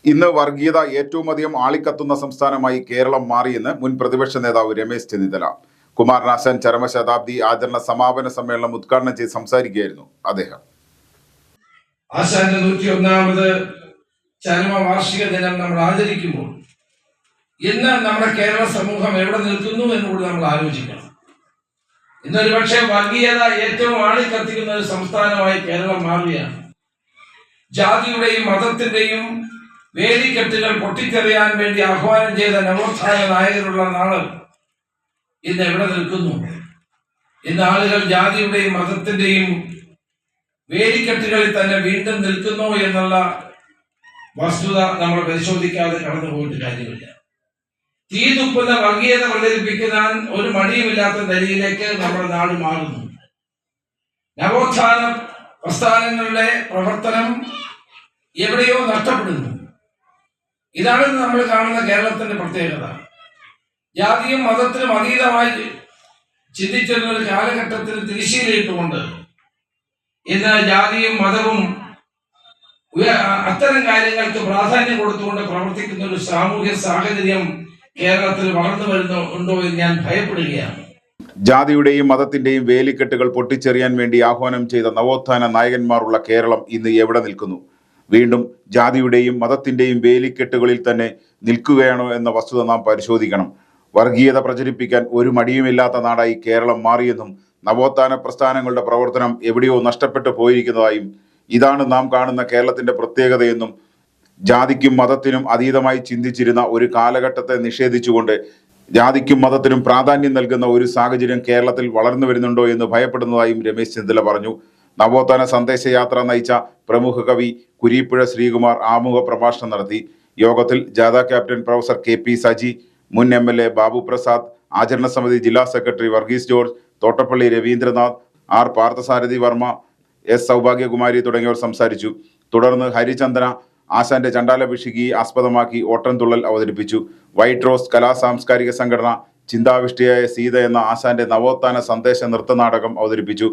ഇന്ന് വർഗീയത ഏറ്റവും അധികം ആളിക്കത്തുന്ന സംസ്ഥാനമായി കേരളം മാറിയെന്ന് മുൻ പ്രതിപക്ഷ നേതാവ് രമേശ് ചെന്നിത്തല. കുമാരനാശാൻ ചരമശതാബ്ദി ആചരണ സമാപന സമ്മേളനം ഉദ്ഘാടനം ചെയ്ത് സംസാരിക്കുകയായിരുന്നു അദ്ദേഹം. ആശാന്റെ 101ാമത് ചരമവാർഷിക ദിനം നമ്മൾ ആചരിക്കുമ്പോൾ ഇന്ന് നമ്മുടെ കേരള സമൂഹം എവിടെ നിൽക്കുന്നു എന്നുകൂടി നമ്മൾ ആലോചിക്കണം. ഇന്നൊരു പക്ഷേ വർഗീയത ഏറ്റവും ആളിക്കത്തിക്കുന്ന ഒരു സംസ്ഥാനമായി കേരളം മാറുകയാണ്. ജാതിയുടെയും മതത്തിന്റെയും വേലിക്കെട്ടുകൾ പൊട്ടിത്തെറിയാൻ വേണ്ടി ആഹ്വാനം ചെയ്ത നവോത്ഥാന നായകരുള്ള നാള് ഇന്ന് എവിടെ നിൽക്കുന്നു? ഇന്ന് ആളുകൾ ജാതിയുടെയും മതത്തിന്റെയും വേലിക്കെട്ടുകളിൽ തന്നെ വീണ്ടും നിൽക്കുന്നു എന്നുള്ള വസ്തുത നമ്മൾ പരിശോധിക്കാതെ കടന്നു പോയിട്ട് കാര്യമില്ല. തീ തുപ്പുന്ന വർഗീയത പ്രചരിപ്പിക്കുന്ന ഒരു മടിയുമില്ലാത്ത നിലയിലേക്ക് നമ്മുടെ നാട് മാറുന്നു. നവോത്ഥാന പ്രസ്ഥാനങ്ങളുടെ പ്രവർത്തനം എവിടെയോ നഷ്ടപ്പെടുന്നു. ഇതാണ് നമ്മൾ കാണുന്ന കേരളത്തിന്റെ പ്രത്യേകത. ജാതിയും മതത്തിനും അതീതമായി ചിന്തിച്ചിരുന്ന ഒരു കാലഘട്ടത്തിൽ തിരിശീലയിട്ടുകൊണ്ട് ഇന്ന് ജാതിയും മതവും അത്തരം കാര്യങ്ങൾക്ക് പ്രാധാന്യം കൊടുത്തുകൊണ്ട് പ്രവർത്തിക്കുന്ന ഒരു സാമൂഹ്യ സാഹചര്യം കേരളത്തിൽ വളർന്നു വരുന്നുണ്ടോ എന്ന് ഞാൻ ഭയപ്പെടുകയാണ്. ജാതിയുടെയും മതത്തിന്റെയും വേലിക്കെട്ടുകൾ പൊട്ടിച്ചെറിയാൻ വേണ്ടി ആഹ്വാനം ചെയ്ത നവോത്ഥാന നായകന്മാരുള്ള കേരളം ഇന്ന് എവിടെ നിൽക്കുന്നു? വീണ്ടും ജാതിയുടെയും മതത്തിന്റെയും വേലിക്കെട്ടുകളിൽ തന്നെ നിൽക്കുകയാണോ എന്ന വസ്തുത നാം പരിശോധിക്കണം. വർഗീയത പ്രചരിപ്പിക്കാൻ ഒരു മടിയുമില്ലാത്ത നാടായി കേരളം മാറിയെന്നും നവോത്ഥാന പ്രസ്ഥാനങ്ങളുടെ പ്രവർത്തനം എവിടെയോ നഷ്ടപ്പെട്ടു പോയിരിക്കുന്നതായും ഇതാണ് നാം കാണുന്ന കേരളത്തിന്റെ പ്രത്യേകതയെന്നും ജാതിക്കും മതത്തിനും അതീതമായി ചിന്തിച്ചിരുന്ന ഒരു കാലഘട്ടത്തെ നിഷേധിച്ചുകൊണ്ട് ജാതിക്കും മതത്തിനും പ്രാധാന്യം നൽകുന്ന ഒരു സാഹചര്യം കേരളത്തിൽ വളർന്നു വരുന്നുണ്ടോ എന്ന് ഭയപ്പെടുന്നതായും രമേശ് ചെന്നിത്തല പറഞ്ഞു. നവോത്ഥാന സന്ദേശയാത്ര നയിച്ച പ്രമുഖ കവി കുരീപ്പുഴ ശ്രീകുമാർ ആമുഖ പ്രഭാഷണം നടത്തി. യോഗത്തിൽ ജാഥ ക്യാപ്റ്റൻ പ്രൊഫസർ KP സജി, മുൻ MLA ബാബു പ്രസാദ്, ആചരണ സമിതി ജില്ലാ secretary Varghese George, Thottappally Ravindranath, R Parthasarathy Varma, S Saubhagyakumari തുടങ്ങിയവർ സംസാരിച്ചു. തുടർന്ന് ഹരിചന്ദന ആശാന്റെ ചണ്ടാലഭിഷികി ആസ്പദമാക്കി ഓട്ടംതുള്ളൽ അവതരിപ്പിച്ചു. വൈറ്റ് റോസ് കലാ സാംസ്കാരിക സംഘടന ചിന്താവിഷ്ടിയായ സീത എന്ന ആശാന്റെ നവോത്ഥാന സന്ദേശ നൃത്തനാടകം അവതരിപ്പിച്ചു.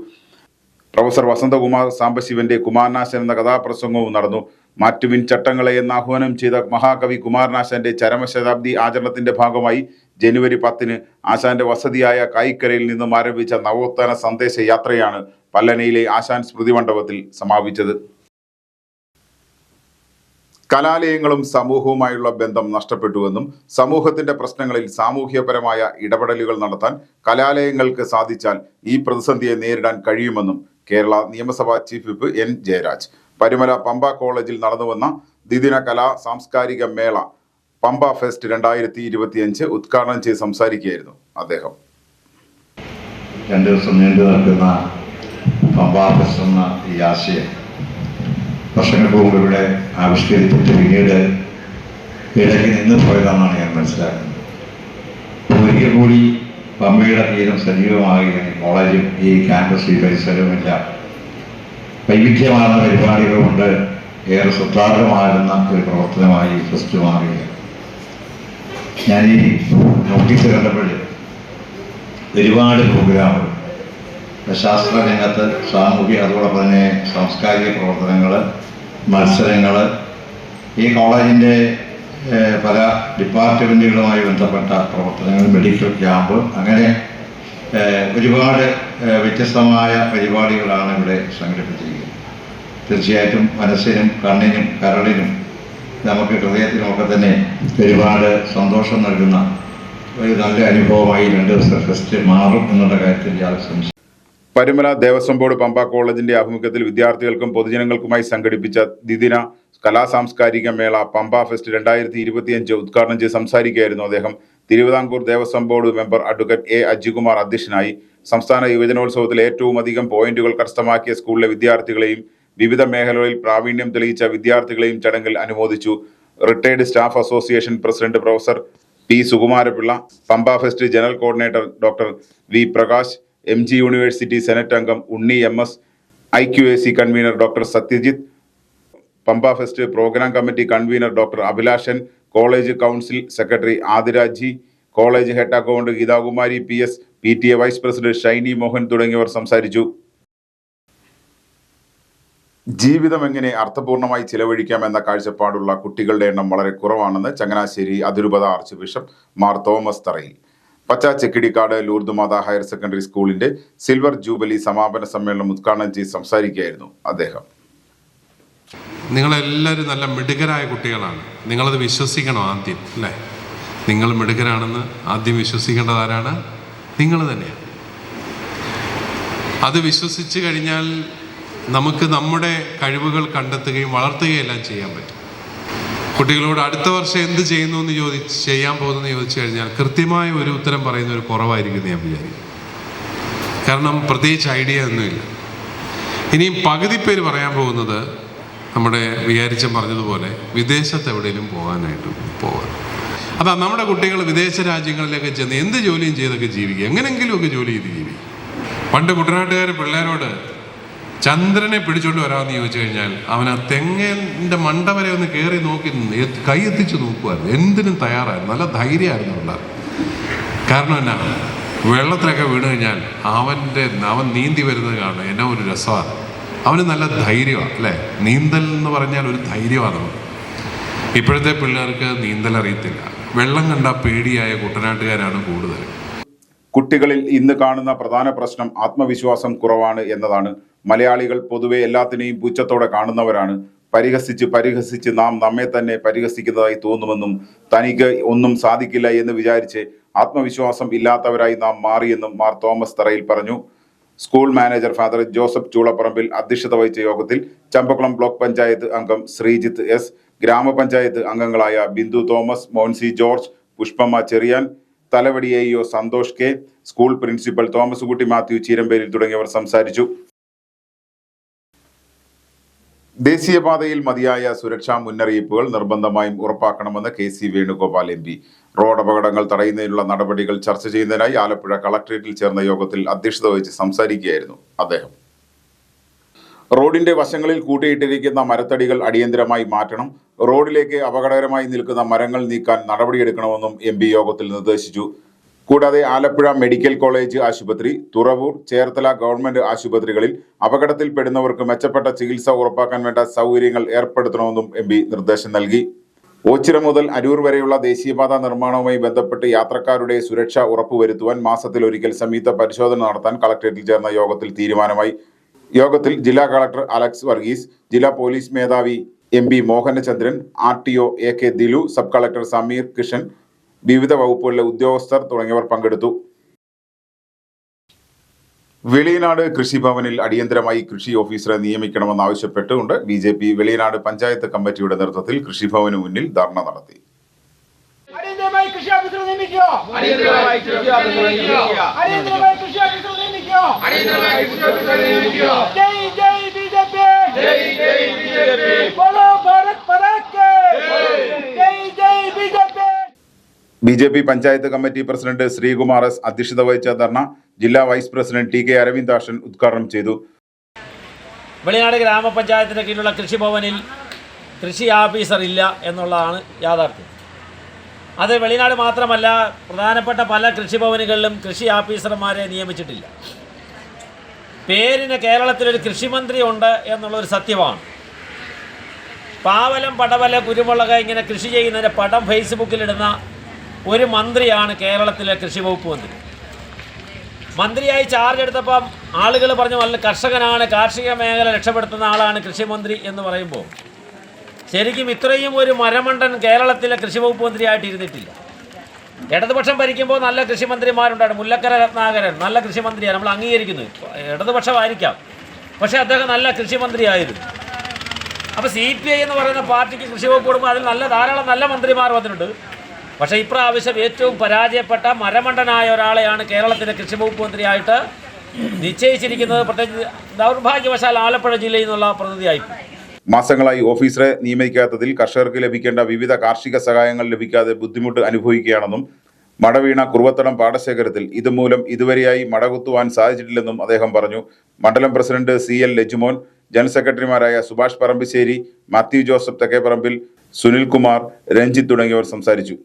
പ്രൊഫസർ വസന്തകുമാർ സാംബശിവന്റെ കുമാരനാശൻ എന്ന കഥാപ്രസംഗവും നടന്നു. മാറ്റുവിൻ ചട്ടങ്ങളെ എന്ന് ആഹ്വാനം ചെയ്ത മഹാകവി കുമാരനാശാന്റെ ചരമശതാബ്ദി ആചരണത്തിന്റെ ഭാഗമായി ജനുവരി 10 ആശാന്റെ വസതിയായ കായിക്കരയിൽ നിന്നും ആരംഭിച്ച നവോത്ഥാന സന്ദേശ യാത്രയാണ് പല്ലനയിലെ ആശാൻ സ്മൃതി മണ്ഡപത്തിൽ സമാപിച്ചത്. കലാലയങ്ങളും സമൂഹവുമായുള്ള ബന്ധം നഷ്ടപ്പെട്ടുവെന്നും സമൂഹത്തിന്റെ പ്രശ്നങ്ങളിൽ സാമൂഹ്യപരമായ ഇടപെടലുകൾ നടത്താൻ കലാലയങ്ങൾക്ക് സാധിച്ചാൽ ഈ പ്രതിസന്ധിയെ നേരിടാൻ കഴിയുമെന്നും കേരള നിയമസഭാ chief whip N Jayaraj Parumala Pamba കോളേജിൽ നടന്നുവന്ന ദ്വിദിന കലാ സാംസ്കാരിക മേള പമ്പ ഫെസ്റ്റ് 2025 ഉദ്ഘാടനം ചെയ്ത് സംസാരിക്കുകയായിരുന്നു അദ്ദേഹം. 2 ദിവസം നീണ്ടു നിൽക്കുന്ന പമ്പ ഫെസ്റ്റ് എന്ന ഈ ആശയം വർഷങ്ങൾക്ക് മുമ്പ് ഇവിടെ ആവിഷ്കരിച്ചിട്ട് പിന്നീട് ഇടയ്ക്ക് നിന്ന് പോയതാണെന്നാണ് ഞാൻ മനസ്സിലാക്കുന്നത്. ഒരിക്കൽ കൂടി പമ്പയുടെ തീരം സജീവമാകുകയാണ്. കോളേജും ഈ ക്യാമ്പസ് ഈ പരിസരവുമെല്ലാം വൈവിധ്യമാർന്ന പരിപാടികൾ കൊണ്ട് ഏറെ സുതാര്യമാകുന്ന ഒരു പ്രവർത്തനമായി ഫെസ്റ്റ് മാറുകയാണ്. ഞാൻ ഈ നോട്ടീസ് കണ്ടപ്പോൾ ഒരുപാട് പ്രോഗ്രാമുകൾ ശാസ്ത്ര രംഗത്ത്, സാമൂഹിക, അതോടൊപ്പം തന്നെ സാംസ്കാരിക പ്രവർത്തനങ്ങൾ, മത്സരങ്ങൾ, ഈ കോളേജിൻ്റെ പല ഡിപ്പാർട്ട്മെൻറ്റുകളുമായി ബന്ധപ്പെട്ട പ്രവർത്തനങ്ങൾ, മെഡിക്കൽ ക്യാമ്പ്, അങ്ങനെ ഒരുപാട് വ്യത്യസ്തമായ പരിപാടികളാണ് ഇവിടെ സംഘടിപ്പിച്ചിരിക്കുന്നത്. തീർച്ചയായിട്ടും മനസ്സിനും കണ്ണിനും കരളിനും നമുക്ക് ഹൃദയത്തിനുമൊക്കെ തന്നെ ഒരുപാട് സന്തോഷം നൽകുന്ന ഒരു നല്ല അനുഭവമായി 2 ദിവസത്തെ ഫെസ്റ്റ് മാറും എന്നുള്ള കാര്യത്തിൽ യാതൊരു സംശയം. പരുമല ദേവസ്വം ബോർഡ് പമ്പ കോളേജിന്റെ ആഭിമുഖ്യത്തിൽ വിദ്യാർത്ഥികൾക്കും പൊതുജനങ്ങൾക്കുമായി സംഘടിപ്പിച്ച ദ്വിദിന കലാ സാംസ്കാരിക മേള പമ്പ ഫെസ്റ്റ് 2025 ഉദ്ഘാടനം ചെയ്ത് സംസാരിക്കുകയായിരുന്നു അദ്ദേഹം. Thiruvithamkoor Devaswom board member advocate A Ajikumar അധ്യക്ഷനായി. സംസ്ഥാന യുവജനോത്സവത്തിൽ ഏറ്റവും അധികം പോയിന്റുകൾ കരസ്ഥമാക്കിയ സ്കൂളിലെ വിദ്യാർത്ഥികളെയും വിവിധ മേഖലകളിൽ പ്രാവീണ്യം തെളിയിച്ച വിദ്യാർത്ഥികളെയും ചടങ്ങിൽ അനുമോദിച്ചു. Retired staff association president professor P Sukumarapillai, Pampa fest general coordinator doctor V Prakash, MG university senate അംഗം Unni MS, IQAC convener doctor Satyajith, Pampa fest program committee convener doctor Abhilashan, college council secretary Athiraji, college head account Geethakumari PS, PTA vice president Shiny Mohan തുടങ്ങിയവർ സംസാരിച്ചു. ജീവിതം എങ്ങനെ അർത്ഥപൂർണമായി ചിലവഴിക്കാമെന്ന കാഴ്ചപ്പാടുള്ള കുട്ടികളുടെ എണ്ണം വളരെ കുറവാണെന്ന് ചങ്ങനാശ്ശേരി അതിരൂപത ആർച്ച് ബിഷപ്പ് മാർ തോമസ് തറയിൽ. പച്ച ചെക്കിടിക്കാട് ലൂർദ് മാതാ ഹയർ സെക്കൻഡറി സ്കൂളിന്റെ സിൽവർ ജൂബിലി സമാപന സമ്മേളനം ഉദ്ഘാടനം ചെയ്ത് സംസാരിക്കുകയായിരുന്നു അദ്ദേഹം. നിങ്ങളെല്ലാവരും നല്ല മിടുക്കരായ കുട്ടികളാണ്. നിങ്ങളത് വിശ്വസിക്കണം ആദ്യം, അല്ലേ? നിങ്ങൾ മിടുക്കരാണെന്ന് ആദ്യം വിശ്വസിക്കേണ്ടത് ആരാണ്? നിങ്ങൾ തന്നെയാണ്. അത് വിശ്വസിച്ച് കഴിഞ്ഞാൽ നമുക്ക് നമ്മുടെ കഴിവുകൾ കണ്ടെത്തുകയും വളർത്തുകയും എല്ലാം ചെയ്യാൻ പറ്റും. കുട്ടികളോട് അടുത്ത വർഷം എന്ത് ചെയ്യുന്നു എന്ന് ചെയ്യാൻ പോകുന്നതെന്ന് ചോദിച്ചു കഴിഞ്ഞാൽ കൃത്യമായ ഒരു ഉത്തരം പറയുന്ന ഒരു കുറവായിരിക്കും ഞാൻ വിചാരിക്കും. കാരണം പ്രത്യേകിച്ച് ഐഡിയ ഒന്നുമില്ല. ഇനിയും പകുതി പേര് പറയാൻ പോകുന്നത് നമ്മുടെ വിചാരിച്ച പറഞ്ഞതുപോലെ വിദേശത്ത് എവിടെയെങ്കിലും പോകാനായിട്ട് പോകാൻ. അതാ നമ്മുടെ കുട്ടികൾ വിദേശ രാജ്യങ്ങളിലേക്ക് ചെന്ന് എന്ത് ജോലിയും ചെയ്തൊക്കെ ജീവിക്കുക, എങ്ങനെയെങ്കിലുമൊക്കെ ജോലി ചെയ്ത് ജീവിക്കുക. പണ്ട് കുട്ടനാട്ടുകാർ പിള്ളേരോട് ചന്ദ്രനെ പിടിച്ചോണ്ട് വരാമെന്ന് ചോദിച്ചു കഴിഞ്ഞാൽ അവൻ ആ തെങ്ങിൻ്റെ മണ്ട വരെ ഒന്ന് കയറി നോക്കി കൈ എത്തിച്ച് നോക്കുമായിരുന്നു. എന്തിനും തയ്യാറായിരുന്നു. നല്ല ധൈര്യമായിരുന്നു ഉണ്ടാകും. കാരണം എന്നാ, വെള്ളത്തിലൊക്കെ വീണ് കഴിഞ്ഞാൽ അവൻ നീന്തി വരുന്നത് കാണും. എന്നാ ഒരു രസമാണ്. അവന് നല്ല ധൈര്യമാണ്, അല്ലേ? നീന്തൽ എന്ന് പറഞ്ഞാൽ ഒരു ധൈര്യമാണ് നമുക്ക്. ഇപ്പോഴത്തെ പിള്ളേർക്ക് നീന്തൽ അറിയത്തില്ല. വെള്ളം കണ്ട പേടിയായ കുട്ടനാട്ടുകാരാണ് കൂടുതൽ. കുട്ടികളിൽ ഇന്ന് കാണുന്ന പ്രധാന പ്രശ്നം ആത്മവിശ്വാസം കുറവാണ് എന്നതാണ്. മലയാളികൾ പൊതുവെ എല്ലാത്തിനെയും പുച്ഛത്തോടെ കാണുന്നവരാണ്. പരിഹസിച്ച് നാം നമ്മെ തന്നെ പരിഹസിക്കുന്നതായി തോന്നുമെന്നും തനിക്ക് ഒന്നും സാധിക്കില്ല എന്ന് വിചാരിച്ച് ആത്മവിശ്വാസം ഇല്ലാത്തവരായി നാം മാറിയെന്നും മാർ തോമസ് തറയിൽ പറഞ്ഞു. School manager father Joseph Choolaparambil അധ്യക്ഷത വഹിച്ച യോഗത്തിൽ ചമ്പക്കുളം ബ്ലോക്ക് പഞ്ചായത്ത് അംഗം ശ്രീജിത്ത് എസ്, ഗ്രാമപഞ്ചായത്ത് അംഗങ്ങളായ Bindu Thomas, Monsy George, Pushpamma Cherian, Thalavady AEO Santhosh K, school principal Thomas Kutty Mathew ചീരമ്പേരിൽ തുടങ്ങിയവർ സംസാരിച്ചു. ദേശീയപാതയിൽ മതിയായ സുരക്ഷാ മുന്നറിയിപ്പുകൾ നിർബന്ധമായും ഉറപ്പാക്കണമെന്ന് KC വേണുഗോപാൽ MP. റോഡ് അപകടങ്ങൾ തടയുന്നതിനുള്ള നടപടികൾ ചർച്ച ചെയ്യുന്നതിനായി ആലപ്പുഴ കളക്ടറേറ്റിൽ ചേർന്ന യോഗത്തിൽ അധ്യക്ഷത വഹിച്ച് സംസാരിക്കുകയായിരുന്നു അദ്ദേഹം. റോഡിന്റെ വശങ്ങളിൽ കൂട്ടിയിട്ടിരിക്കുന്ന മരത്തടികൾ അടിയന്തരമായി മാറ്റണം. റോഡിലേക്ക് അപകടകരമായി നിൽക്കുന്ന മരങ്ങൾ നീക്കാൻ നടപടിയെടുക്കണമെന്നും MP യോഗത്തിൽ നിർദ്ദേശിച്ചു. കൂടാതെ ആലപ്പുഴ മെഡിക്കൽ കോളേജ് ആശുപത്രി, തുറവൂർ, ചേർത്തല ഗവൺമെന്റ് ആശുപത്രികളിൽ അപകടത്തിൽപ്പെടുന്നവർക്ക് മെച്ചപ്പെട്ട ചികിത്സ ഉറപ്പാക്കാൻ വേണ്ട സൗകര്യങ്ങൾ ഏർപ്പെടുത്തണമെന്നും MP നിർദ്ദേശം നൽകി. ഓച്ചിറ മുതൽ അരൂർ വരെയുള്ള ദേശീയപാത നിർമ്മാണവുമായി ബന്ധപ്പെട്ട് യാത്രക്കാരുടെ സുരക്ഷ ഉറപ്പുവരുത്തുവാൻ മാസത്തിലൊരിക്കൽ സംയുക്ത പരിശോധന നടത്താൻ കളക്ടറേറ്റിൽ ചേർന്ന യോഗത്തിൽ തീരുമാനമായി. യോഗത്തിൽ ജില്ലാ കളക്ടർ അലക്സ് വർഗീസ്, ജില്ലാ പോലീസ് മേധാവി MP Mohanachandran, RTO AK Dilu, sub collector Sameer Kishan, വിവിധ വകുപ്പുകളിലെ ഉദ്യോഗസ്ഥർ തുടങ്ങിയവർ പങ്കെടുത്തു. വെളിയനാട് കൃഷിഭവനിൽ അടിയന്തരമായി കൃഷി ഓഫീസറെ നിയമിക്കണമെന്നാവശ്യപ്പെട്ടുകൊണ്ട് BJP വെളിയനാട് പഞ്ചായത്ത് കമ്മിറ്റിയുടെ നേതൃത്വത്തിൽ കൃഷിഭവന് മുന്നിൽ ധർണ നടത്തി. BJP panchayat committee president Sreekumar S അധ്യക്ഷത വഹിച്ച ധർണ ജില്ലാ വൈസ് പ്രസിഡന്റ് TK അരവിന്ദാക്ഷൻ ഉദ്ഘാടനം ചെയ്തു. വെളിനാട് ഗ്രാമപഞ്ചായത്തിന് കീഴിലുള്ള കൃഷിഭവനിൽ കൃഷി ഓഫീസർ ഇല്ല എന്നുള്ളതാണ് യാഥാർത്ഥ്യം. അത് വെളിനാട് മാത്രമല്ല, പ്രധാനപ്പെട്ട പല കൃഷിഭവനുകളിലും കൃഷി ഓഫീസർമാരെ നിയമിച്ചിട്ടില്ല. പേരിന് കേരളത്തിലൊരു കൃഷിമന്ത്രി ഉണ്ട് എന്നുള്ളൊരു സത്യമാണ്. പാവലം, പടവല, കുരുമുളക് ഇങ്ങനെ കൃഷി ചെയ്യുന്നതിൻ്റെ പടം ഫേസ്ബുക്കിലിടുന്ന ഒരു മന്ത്രിയാണ് കേരളത്തിലെ കൃഷി വകുപ്പ് മന്ത്രി. മന്ത്രിയായി ചാർജ് എടുത്തപ്പം ആളുകൾ പറഞ്ഞു നല്ല കർഷകനാണ്, കാർഷിക മേഖല രക്ഷപ്പെടുത്തുന്ന ആളാണ് കൃഷിമന്ത്രി എന്ന് പറയുമ്പോൾ ശരിക്കും ഇത്രയും ഒരു മരമണ്ടൻ കേരളത്തിലെ കൃഷി വകുപ്പ് മന്ത്രിയായിട്ട് ഇരുന്നിട്ടില്ല. ഇടതുപക്ഷം ഭരിക്കുമ്പോൾ നല്ല കൃഷിമന്ത്രിമാരുണ്ടായിരുന്നു. മുല്ലക്കര രത്നാകരൻ നല്ല കൃഷിമന്ത്രിയാണ്, നമ്മൾ അംഗീകരിക്കുന്നത്. ഇടതുപക്ഷമായിരിക്കാം, പക്ഷേ അദ്ദേഹം നല്ല കൃഷിമന്ത്രിയായിരുന്നു. അപ്പോൾ CPI എന്ന് പറയുന്ന പാർട്ടിക്ക് കൃഷി വകുപ്പ് കൊടുക്കുമ്പോൾ അതിൽ ധാരാളം നല്ല മന്ത്രിമാർ വന്നിട്ടുണ്ട്. പക്ഷേ ഇപ്രാവശ്യം ഏറ്റവും പരാജയപ്പെട്ട മരമണ്ടനായ ഒരാളെയാണ് കേരളത്തിലെ കൃഷി വകുപ്പ് മന്ത്രിയായിട്ട് നിശ്ചയിച്ചിരിക്കുന്നത്. പ്രത്യേകിച്ച് ദൗർഭാഗ്യവശാൽ ആലപ്പുഴ ജില്ലയിൽ നിന്നുള്ള പ്രതിനിധിയായിപ്പോയി. മാസങ്ങളായി ഓഫീസറെ നിയമിക്കാത്തതിൽ കർഷകർക്ക് ലഭിക്കേണ്ട വിവിധ കാർഷിക സഹായങ്ങൾ ലഭിക്കാതെ ബുദ്ധിമുട്ട് അനുഭവിക്കുകയാണെന്നും മടവീണ കുറുവത്തടം പാടശേഖരത്തിൽ ഇതുമൂലം ഇതുവരെയായി മടകുത്തുവാൻ സാധിച്ചിട്ടില്ലെന്നും അദ്ദേഹം പറഞ്ഞു. മണ്ഡലം പ്രസിഡന്റ് CL ലജുമോൻ, ജനറൽ സെക്രട്ടറിമാരായ സുഭാഷ് പറമ്പിശ്ശേരി, മാത്യു ജോസഫ് തെക്കേപ്പറമ്പിൽ, സുനിൽകുമാർ, രഞ്ജിത്ത് തുടങ്ങിയവർ സംസാരിച്ചു.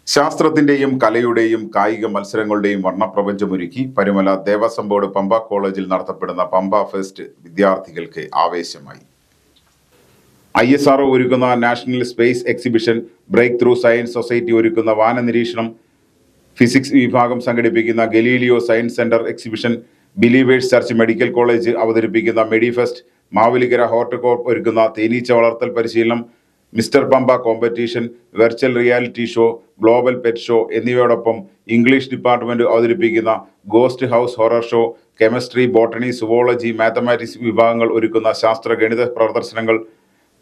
ശാസ്ത്രത്തിന്റെയും കലയുടെയും കായിക മത്സരങ്ങളുടെയും വർണ്ണപ്രപഞ്ചമൊരുക്കി പരുമല ദേവസ്വം ബോർഡ് പമ്പ കോളേജിൽ നടത്തപ്പെടുന്ന പമ്പ ഫെസ്റ്റ് വിദ്യാർത്ഥികൾക്ക് ആവേശമായി. ISRO ഒരുക്കുന്ന national space exhibition, breakthrough science society ഒരുക്കുന്ന വാനനിരീക്ഷണം, ഫിസിക്സ് വിഭാഗം സംഘടിപ്പിക്കുന്ന Galileo science centre exhibition, believers church medical college അവതരിപ്പിക്കുന്ന മെഡിഫെസ്റ്റ്, മാവേലിക്കര ഹോർട്ടികോർപ്പ് ഒരുക്കുന്ന തേനീച്ച വളർത്തൽ പരിശീലനം, mister Pampa competition, virtual reality show, global pet show എന്നിവയോടൊപ്പം ഇംഗ്ലീഷ് ഡിപ്പാർട്ട്മെന്റ് അവതരിപ്പിക്കുന്ന ghost house horror show, chemistry, botany, zoology, mathematics വിഭാഗങ്ങൾ ഒരുക്കുന്ന ശാസ്ത്ര ഗണിത പ്രദർശനങ്ങൾ,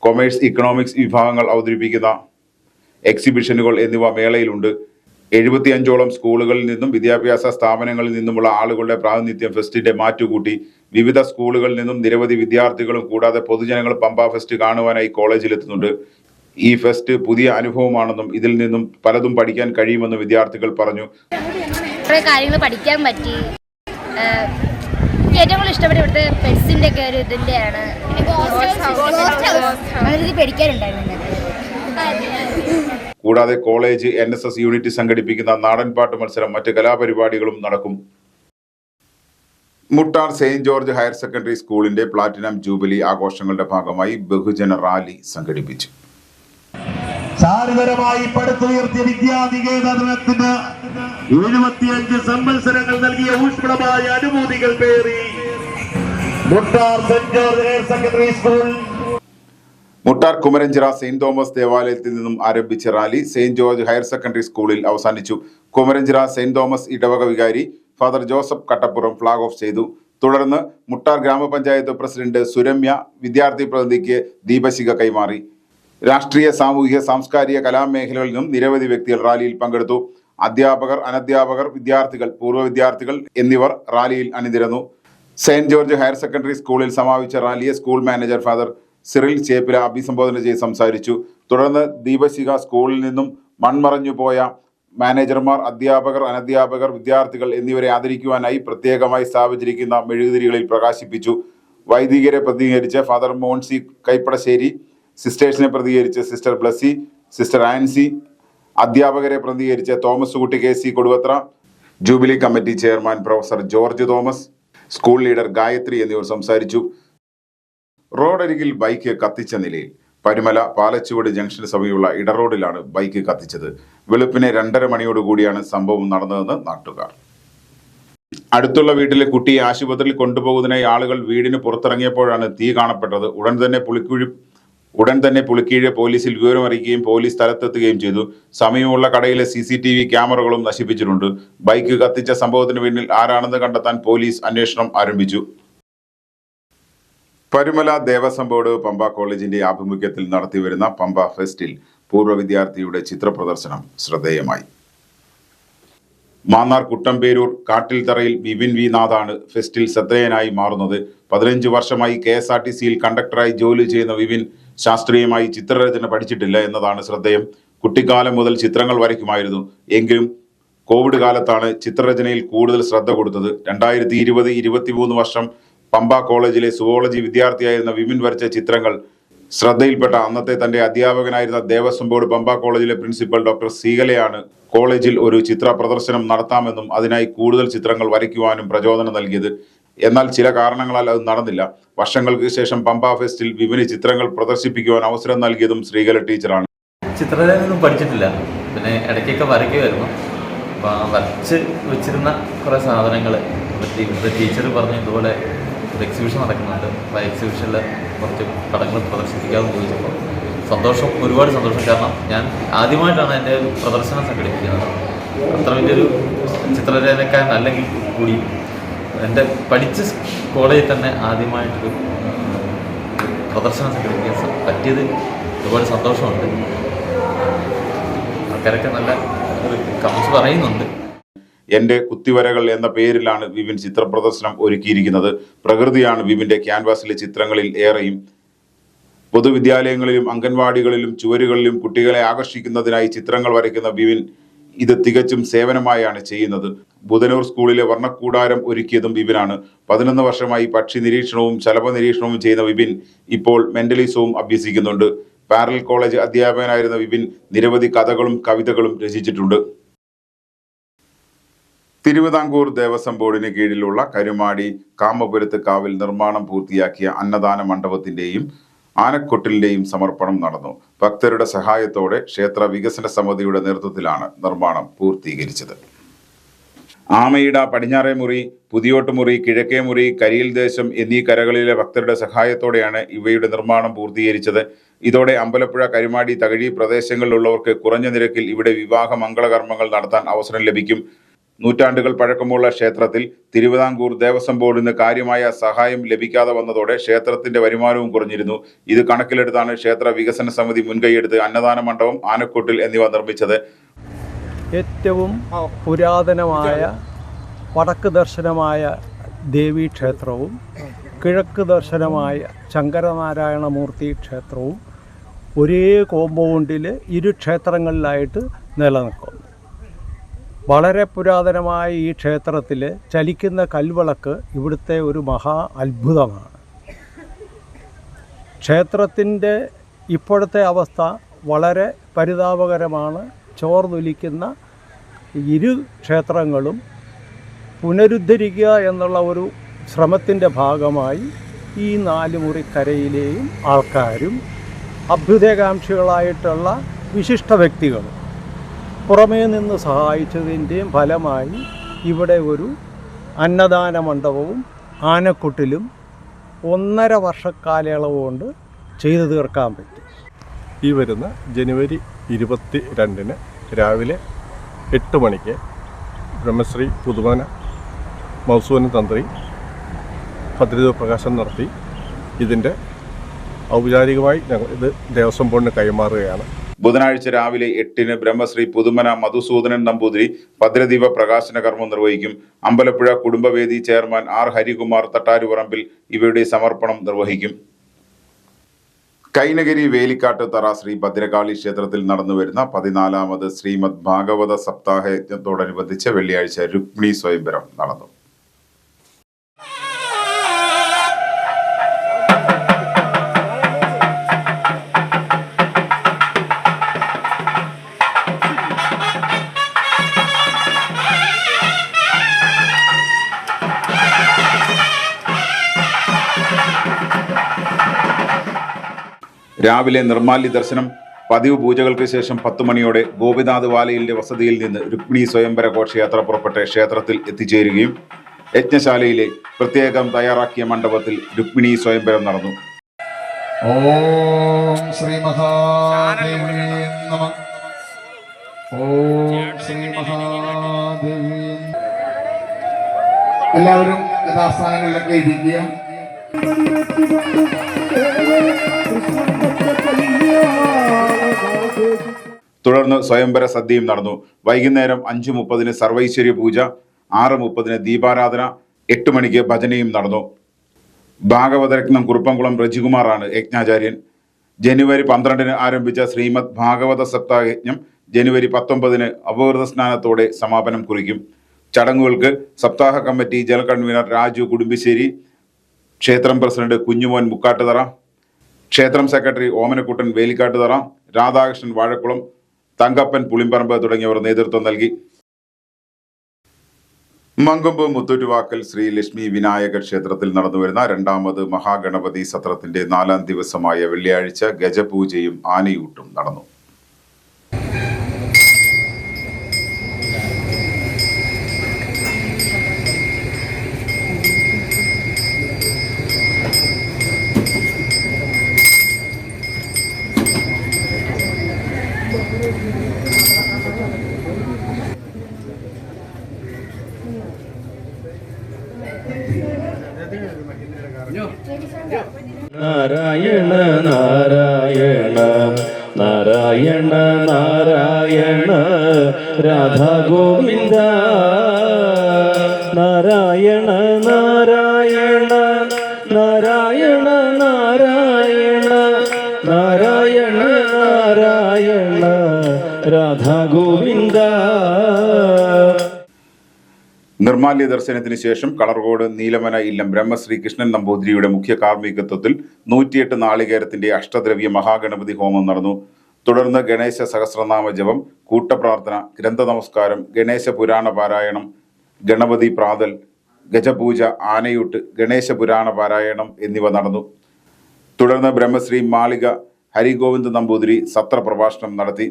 കൊമേഴ്സ്, ഇക്കണോമിക്സ് വിഭാഗങ്ങൾ അവതരിപ്പിക്കുന്ന എക്സിബിഷനുകൾ എന്നിവ മേളയിലുണ്ട്. 75ഓളം സ്കൂളുകളിൽ നിന്നും വിദ്യാഭ്യാസ സ്ഥാപനങ്ങളിൽ നിന്നുമുള്ള ആളുകളുടെ പ്രാതിനിധ്യം ഫെസ്റ്റിന്റെ മാറ്റുകൂട്ടി. വിവിധ സ്കൂളുകളിൽ നിന്നും നിരവധി വിദ്യാർത്ഥികളും കൂടാതെ പൊതുജനങ്ങൾ പമ്പ ഫെസ്റ്റ് കാണുവാനായി കോളേജിലെത്തുന്നുണ്ട്. ഈ ഫെസ്റ്റ് പുതിയ അനുഭവമാണെന്നും ഇതിൽ നിന്നും പലതും പഠിക്കാൻ കഴിയുമെന്നും വിദ്യാർത്ഥികൾ പറഞ്ഞു. കുറേ കാര്യങ്ങൾ പഠിക്കാൻ പറ്റി. ഏറ്റവും കൂടുതൽ ഇഷ്ടപ്പെട്ട ഇവിടുത്തെ പെറ്റ്സിൻ്റെ ഒക്കെ ഒരു ഇതിൻ്റെയാണ്. പഠിക്കാനുണ്ടായിരുന്നു. കൂടാതെ കോളേജ് NSS യൂണിറ്റ് സംഘടിപ്പിക്കുന്ന നാടൻപാട്ട് മത്സരം, മറ്റ് കലാപരിപാടികളും നടക്കും. Muttar Saint George higher secondary സ്കൂളിന്റെ പ്ലാറ്റിനം ജൂബിലി ആഘോഷങ്ങളുടെ ഭാഗമായി ബഹുജന റാലി സംഘടിപ്പിച്ചു. ചാരുതരമായി പടുത്തുയർത്തിയ വിദ്യാനികേതനത്തിന് 75 സംവത്സരങ്ങൾ നൽകിയ ഊഷ്മളമായ അനുഭൂതികൾ പേറി Muttar saint George higher secondary school. Muttar Kumaranchira Saint Thomas ദേവാലയത്തിൽ നിന്നും ആരംഭിച്ച rally Saint George higher secondary സ്കൂളിൽ അവസാനിച്ചു. കുമരഞ്ചിറ സെയിന്റ് തോമസ് ഇടവക വികാരി father Joseph Kattappuram flag off ചെയ്തു. തുടർന്ന് മുട്ടാർ ഗ്രാമപഞ്ചായത്ത് പ്രസിഡന്റ് സുരമ്യ വിദ്യാർത്ഥി പ്രതിനിധിക്ക് ദീപശിഖ കൈമാറി. രാഷ്ട്രീയ, സാമൂഹിക, സാംസ്കാരിക, കലാമേഖലകളിൽ നിന്നും നിരവധി വ്യക്തികൾ റാലിയിൽ പങ്കെടുത്തു. അധ്യാപകർ, അനധ്യാപകർ, വിദ്യാർത്ഥികൾ, പൂർവ്വ വിദ്യാർത്ഥികൾ എന്നിവർ റാലിയിൽ അണിനിരന്നു. സെയിന്റ് ജോർജ് ഹയർ സെക്കൻഡറി സ്കൂളിൽ സമാപിച്ച റാലിയെ സ്കൂൾ മാനേജർ ഫാദർ സിറിൽ ചേപ്പില അഭിസംബോധന ചെയ്ത് സംസാരിച്ചു. തുടർന്ന് ദീപശിഖ സ്കൂളിൽ നിന്നും മൺമറഞ്ഞു പോയ മാനേജർമാർ, അധ്യാപകർ, അനധ്യാപകർ, വിദ്യാർത്ഥികൾ എന്നിവരെ ആദരിക്കുവാനായി പ്രത്യേകമായി സ്ഥാപിച്ചിരിക്കുന്ന മെഴുകുതിരികളിൽ പ്രകാശിപ്പിച്ചു. വൈദികരെ പ്രതിനിധീകരിച്ച ഫാദർ മോൻസി കൈപ്പടശ്ശേരി, സിസ്റ്റേഴ്സിനെ പ്രതിനിധീകരിച്ച സിസ്റ്റർ ബ്ലസി, സിസ്റ്റർ ആൻസി, അധ്യാപകരെ പ്രതിനിധീകരിച്ച Thomas Kutty KC Koduvathra, jubilee committee chairman professor George Thomas, school leader Gayathri എന്നിവർ സംസാരിച്ചു. റോഡരികിൽ ബൈക്ക് കത്തിച്ച നിലയിൽ. പരുമല പാലച്ചുവട് ജംഗ്ഷന് സമീപമുള്ള ഇടറോഡിലാണ് ബൈക്ക് കത്തിച്ചത്. വെളുപ്പിനെ 2:30 മണിയോടുകൂടിയാണ് സംഭവം നടന്നതെന്ന് നാട്ടുകാർ. അടുത്തുള്ള വീട്ടിലെ കുട്ടിയെ ആശുപത്രിയിൽ കൊണ്ടുപോകുന്നതിനായി ആളുകൾ വീടിന് പുറത്തിറങ്ങിയപ്പോഴാണ് തീ കാണപ്പെട്ടത്. ഉടൻ തന്നെ പുളിക്കീഴ് പോലീസിൽ വിവരമറിയിക്കുകയും പോലീസ് സ്ഥലത്തെത്തുകയും ചെയ്തു. സമീപമുള്ള കടയിലെ CCTV ക്യാമറകളും നശിപ്പിച്ചിട്ടുണ്ട്. ബൈക്ക് കത്തിച്ച സംഭവത്തിന് പിന്നിൽ ആരാണെന്ന് കണ്ടെത്താൻ പോലീസ് അന്വേഷണം ആരംഭിച്ചു. പരുമല ദേവസ്വം ബോർഡ് പമ്പ കോളേജിന്റെ ആഭിമുഖ്യത്തിൽ നടത്തിവരുന്ന പമ്പ ഫെസ്റ്റിൽ പൂർവ്വ വിദ്യാർത്ഥിയുടെ ചിത്രപ്രദർശനം ശ്രദ്ധേയമായി. മാന്നാർ കുട്ടമ്പേരൂർ കാട്ടിൽത്തറയിൽ വിപിൻ V. നാഥാണ് ഫെസ്റ്റിൽ ശ്രദ്ധേയനായി മാറുന്നത്. 15 വർഷമായി KSRTCയിൽ കണ്ടക്ടറായി ജോലി ചെയ്യുന്ന വിപിൻ ശാസ്ത്രീയമായി ചിത്രരചന പഠിച്ചിട്ടില്ല എന്നതാണ് ശ്രദ്ധേയം. കുട്ടിക്കാലം മുതൽ ചിത്രങ്ങൾ വരയ്ക്കുമായിരുന്നു. എങ്കിലും കോവിഡ് കാലത്താണ് ചിത്രരചനയിൽ കൂടുതൽ ശ്രദ്ധ കൊടുത്തത്. 2020-23 വർഷം പമ്പ കോളേജിലെ സുവോളജി വിദ്യാർത്ഥിയായിരുന്ന വിപിൻ വരച്ച ചിത്രങ്ങൾ ശ്രദ്ധയിൽപ്പെട്ട അന്നത്തെ തന്റെ അധ്യാപകനായിരുന്ന ദേവസ്വം ബോർഡ് പമ്പ കോളേജിലെ പ്രിൻസിപ്പൽ ഡോക്ടർ സീഗലയാണ് കോളേജിൽ ഒരു ചിത്ര പ്രദർശനം നടത്താമെന്നും അതിനായി കൂടുതൽ ചിത്രങ്ങൾ വരയ്ക്കുവാനും പ്രചോദനം നൽകിയത്. എന്നാൽ ചില കാരണങ്ങളാൽ അത് നടന്നില്ല. വർഷങ്ങൾക്ക് ശേഷം പമ്പ ഫെസ്റ്റിൽ വിപിന് ചിത്രങ്ങൾ പ്രദർശിപ്പിക്കുവാൻ അവസരം നൽകിയതും ശ്രീകല ടീച്ചറാണ്. ചിത്രരചനയൊന്നും പഠിച്ചിട്ടില്ല, പിന്നെ ഇടയ്ക്കൊക്കെ വരയ്ക്കുമായിരുന്നു. വരച്ച് വെച്ചിരുന്ന കുറേ സാധനങ്ങൾ ടീച്ചർ പറഞ്ഞു ഇതുപോലെ ഒരു എക്സിബിഷൻ നടക്കുന്നുണ്ട്, അപ്പോൾ ആ എക്സിബിഷനിൽ കുറച്ച് പടങ്ങൾ പ്രദർശിപ്പിക്കാമെന്ന് ചോദിച്ചപ്പോൾ ഒരുപാട് സന്തോഷം. കാരണം ഞാൻ ആദ്യമായിട്ടാണ് എൻ്റെ ഒരു പ്രദർശനം സംഘടിപ്പിക്കുന്നത്. അത്ര വലിയൊരു ചിത്രരചനക്കാരൻ അല്ലെങ്കിൽ കൂടി എൻ്റെ പഠിച്ച കോളേജിൽ തന്നെ ആദ്യമായിട്ടൊരു പ്രദർശനം സംഘടിപ്പിക്കാൻ പറ്റിയത് ഒരുപാട് സന്തോഷമുണ്ട്. ആൾക്കാരൊക്കെ നല്ല ഒരു കമൻസ് പറയുന്നുണ്ട്. എന്റെ കുത്തിവരകൾ എന്ന പേരിലാണ് വിപിൻ ചിത്രപ്രദർശനം ഒരുക്കിയിരിക്കുന്നത്. പ്രകൃതിയാണ് വിപിന്റെ ക്യാൻവാസിലെ ചിത്രങ്ങളിൽ ഏറെയും. പൊതുവിദ്യാലയങ്ങളിലും അംഗൻവാടികളിലും ചുവരുകളിലും കുട്ടികളെ ആകർഷിക്കുന്നതിനായി ചിത്രങ്ങൾ വരയ്ക്കുന്ന വിപിൻ ഇത് തികച്ചും സേവനമായാണ് ചെയ്യുന്നത്. ബുധനൂർ സ്കൂളിലെ വർണ്ണക്കൂടാരം ഒരുക്കിയതും വിപിനാണ്. 11 വർഷമായി പക്ഷി നിരീക്ഷണവും ശലഭ നിരീക്ഷണവും ചെയ്യുന്ന വിപിൻ ഇപ്പോൾ മെന്റലിസവും അഭ്യസിക്കുന്നുണ്ട്. പാരലൽ കോളേജ് അധ്യാപകനായിരുന്ന വിപിൻ നിരവധി കഥകളും കവിതകളും രചിച്ചിട്ടുണ്ട്. തിരുവിതാംകൂർ ദേവസ്വം ബോർഡിന് കീഴിലുള്ള കരുമാടി കാമപുരത്ത് കാവിൽ നിർമ്മാണം പൂർത്തിയാക്കിയ അന്നദാന മണ്ഡപത്തിന്റെയും ആനക്കൊട്ടിലിന്റെയും സമർപ്പണം നടന്നു. ഭക്തരുടെ സഹായത്തോടെ ക്ഷേത്ര വികസന സമിതിയുടെ നേതൃത്വത്തിലാണ് നിർമ്മാണം പൂർത്തീകരിച്ചത്. ആമയിട, പടിഞ്ഞാറേ മുറി, പുതിയോട്ടുമുറി, കിഴക്കേ മുറി, കരിയിൽ ദേശം എന്നീ കരകളിലെ ഭക്തരുടെ സഹായത്തോടെയാണ് ഇവയുടെ നിർമ്മാണം പൂർത്തീകരിച്ചത്. ഇതോടെ അമ്പലപ്പുഴ, കരുമാടി, തകഴി പ്രദേശങ്ങളിലുള്ളവർക്ക് കുറഞ്ഞ നിരക്കിൽ ഇവിടെ വിവാഹ മംഗളകർമ്മങ്ങൾ നടത്താൻ അവസരം ലഭിക്കും. നൂറ്റാണ്ടുകൾ പഴക്കമുള്ള ക്ഷേത്രത്തിൽ തിരുവിതാംകൂർ ദേവസ്വം ബോർഡിന് കാര്യമായ സഹായം ലഭിക്കാതെ വന്നതോടെ ക്ഷേത്രത്തിന്റെ വരുമാനവും കുറഞ്ഞിരുന്നു. ഇത് കണക്കിലെടുത്താണ് ക്ഷേത്ര വികസന സമിതി മുൻകൈയെടുത്ത് അന്നദാന മണ്ഡപം, ആനക്കൊട്ടിൽ എന്നിവ നിർമ്മിച്ചത്. ഏറ്റവും പുരാതനമായ വടക്ക് ദർശനമായ ദേവീക്ഷേത്രവും കിഴക്ക് ദർശനമായ ശങ്കരനാരായണമൂർത്തി ക്ഷേത്രവും ഒരേ കോമ്പൗണ്ടിൽ ഇരു ക്ഷേത്രങ്ങളിലായിട്ട് നിലനിൽക്കുന്നു. വളരെ പുരാതനമായ ഈ ക്ഷേത്രത്തിൽ ചലിക്കുന്ന കൽവിളക്ക് ഇവിടുത്തെ ഒരു മഹാ അത്ഭുതമാണ്. ക്ഷേത്രത്തിൻ്റെ ഇപ്പോഴത്തെ അവസ്ഥ വളരെ പരിതാപകരമാണ്. ചോർന്നൊലിക്കുന്ന ഇരു ക്ഷേത്രങ്ങളും പുനരുദ്ധരിക്കുക എന്നുള്ള ഒരു ശ്രമത്തിൻ്റെ ഭാഗമായി ഈ 4 മുറിക്കരയിലെയും ആൾക്കാരും അഭ്യുദയകാംക്ഷികളായിട്ടുള്ള വിശിഷ്ട വ്യക്തികളും പുറമേ നിന്ന് സഹായിച്ചതിൻ്റെയും ഫലമായി ഇവിടെ ഒരു അന്നദാന മണ്ഡപവും ആനക്കൊട്ടിലും 1.5 വർഷക്കാലയളവ് കൊണ്ട് ചെയ്തു തീർക്കാൻ പറ്റി. ഈ വരുന്ന ജനുവരി 22-ന് രാവിലെ 8 മണിക്ക് ബ്രഹ്മശ്രീ പുതുമന മൗസൂന തന്ത്രി ഭദ്രദീപ പ്രകാശനം നടത്തി ഇതിൻ്റെ ഔപചാരികമായി ഇത് ദേവസ്വം ബോർഡിന് കൈമാറുകയാണ്. ബുധനാഴ്ച രാവിലെ 8-ന് ബ്രഹ്മശ്രീ പുതുമന മധുസൂദനൻ നമ്പൂതിരി ഭദ്രദീപ പ്രകാശന കർമ്മം നിർവഹിക്കും. അമ്പലപ്പുഴ കുടുംബവേദി ചെയർമാൻ ആർ ഹരികുമാർ തട്ടാരുപറമ്പിൽ ഇവയുടെ സമർപ്പണം നിർവഹിക്കും. കൈനഗിരി വേലിക്കാട്ട് തറ ശ്രീ ഭദ്രകാളി ക്ഷേത്രത്തിൽ നടന്നുവരുന്ന 14ാമത് ശ്രീമദ് ഭാഗവത സപ്താഹ യജ്ഞത്തോടനുബന്ധിച്ച് വെള്ളിയാഴ്ച രുക്മിണി സ്വയംവരം നടന്നു. രാവിലെ നിർമാല്യ ദർശനം, പതിവ് പൂജകൾക്ക് ശേഷം 10 മണിയോടെ ഗോപിനാഥ് വാലയിലെ വസതിയിൽ നിന്ന് രുക്മിണി സ്വയംവര ഘോഷയാത്ര പുറപ്പെട്ട് ക്ഷേത്രത്തിൽ എത്തിച്ചേരുകയും യജ്ഞശാലയിലെ പ്രത്യേകം തയ്യാറാക്കിയ മണ്ഡപത്തിൽ രുക്മിണി സ്വയംവരം നടന്നു. ഓം ശ്രീ മഹാദേവി നമഃ. ഓം ശ്രീ മഹാദേവി. എല്ലാവരും യഥാസ്ഥാനങ്ങളിലൊക്കെ ഇരിക്കുക. തുടർന്ന് സ്വയംവര സദ്യയും നടന്നു. വൈകുന്നേരം 5:30-ന് സർവൈശ്വര്യ പൂജ, 6:30-ന് ദീപാരാധന, 8 മണിക്ക് ഭജനയും നടന്നു. ഭാഗവതരത്നം കുറുപ്പംകുളം രജികുമാറാണ് യജ്ഞാചാര്യൻ. ജനുവരി 12-ന് ആരംഭിച്ച ശ്രീമദ് ഭാഗവത സപ്താഹ യജ്ഞം ജനുവരി 19-ന് അപൂർവ സ്നാനത്തോടെ സമാപനം കുറിക്കും. ചടങ്ങുകൾക്ക് സപ്താഹ കമ്മിറ്റി ജനറൽ കൺവീനർ രാജു കുടുംബശ്ശേരി, ക്ഷേത്രം പ്രസിഡന്റ് കുഞ്ഞുമോൻ മുക്കാട്ടുതറ, ക്ഷേത്രം സെക്രട്ടറി ഓമനക്കുട്ടൻ വേലിക്കാട്ടുതറ, രാധാകൃഷ്ണൻ വാഴക്കുളം, തങ്കപ്പൻ പുളിമ്പറമ്പ് തുടങ്ങിയവർ നേതൃത്വം നൽകി. മങ്കൊമ്പ് മുത്തൂറ്റുവാക്കൽ ശ്രീ ലക്ഷ്മി വിനായക ക്ഷേത്രത്തിൽ നടന്നുവരുന്ന 2ാമത് മഹാഗണപതി സത്രത്തിന്റെ 4ാം ദിവസമായ വെള്ളിയാഴ്ച ഗജപൂജയും ആനയൂട്ടും നടന്നു. നാരായണ നാരായണ നാരായണ നാരായണ രാധാ ഗോവിന്ദ നാരായണ നാരായണ നാരായണ നാരായണ നാരായണ നാരായണ രാധാ ഗോവിന്ദ. നിർമാല്യ ദർശനത്തിന് ശേഷം കളർകോട് നീലമന ഇല്ലം ബ്രഹ്മശ്രീ കൃഷ്ണൻ നമ്പൂതിരിയുടെ മുഖ്യ കാർമ്മികത്വത്തിൽ 108 നാളികേരത്തിന്റെ അഷ്ടദ്രവ്യ മഹാഗണപതി ഹോമം നടന്നു. തുടർന്ന് ഗണേശ സഹസ്രനാമ ജപം, കൂട്ടപ്രാർത്ഥന, ഗ്രന്ഥ നമസ്കാരം, ഗണേശ പുരാണ പാരായണം, ഗണപതി പ്രാതൽ, ഗജപൂജ, ആനയൂട്ട്, ഗണേശ പുരാണ പാരായണം എന്നിവ നടന്നു. തുടർന്ന് ബ്രഹ്മശ്രീ മാളിക ഹരിഗോവിന്ദ് നമ്പൂതിരി സത്രപ്രഭാഷണം നടത്തി.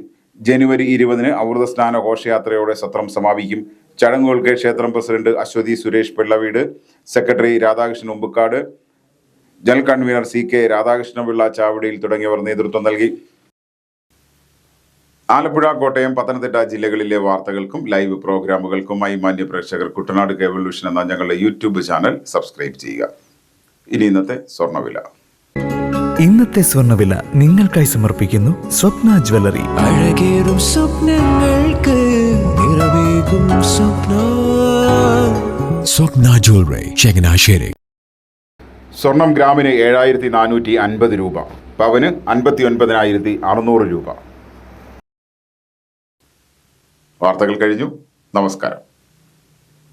ജനുവരി 20 അമൃതസ്നാന ഘോഷയാത്രയോടെ സത്രം സമാപിക്കും. ചടങ്ങുകൾക്ക് ക്ഷേത്രം president Aswathy Suresh Pillaveedu, secretary Radhakrishnan Umbukkad, general convener CK Radhakrishnapillai ചാവടിയിൽ തുടങ്ങിയവർ നേതൃത്വം നൽകി. ആലപ്പുഴ, കോട്ടയം, പത്തനംതിട്ട ജില്ലകളിലെ വാർത്തകൾക്കും ലൈവ് പ്രോഗ്രാമുകൾക്കുമായി മാന്യ പ്രേക്ഷകർ കുട്ടനാട് കേബിൾ വിഷൻ എന്ന ഞങ്ങളുടെ യൂട്യൂബ് ചാനൽ സബ്സ്ക്രൈബ് ചെയ്യുക. ഇനി ഇന്നത്തെ സ്വർണ്ണവില. ഇന്നത്തെ സ്വർണ്ണവില നിങ്ങൾക്കായി സമർപ്പിക്കുന്നു സ്വപ്ന ജ്വല്ലറി. അഴകേറും സ്വപ്നങ്ങൾക്ക് നിറവേകും സ്വപ്ന ജ്വല്ലറി, ചങ്ങനാശ്ശേരി. സ്വർണം ഗ്രാമിന് 7450 രൂപ, പവന് 59,600 രൂപ. വാർത്തകൾ കഴിഞ്ഞു. നമസ്കാരം.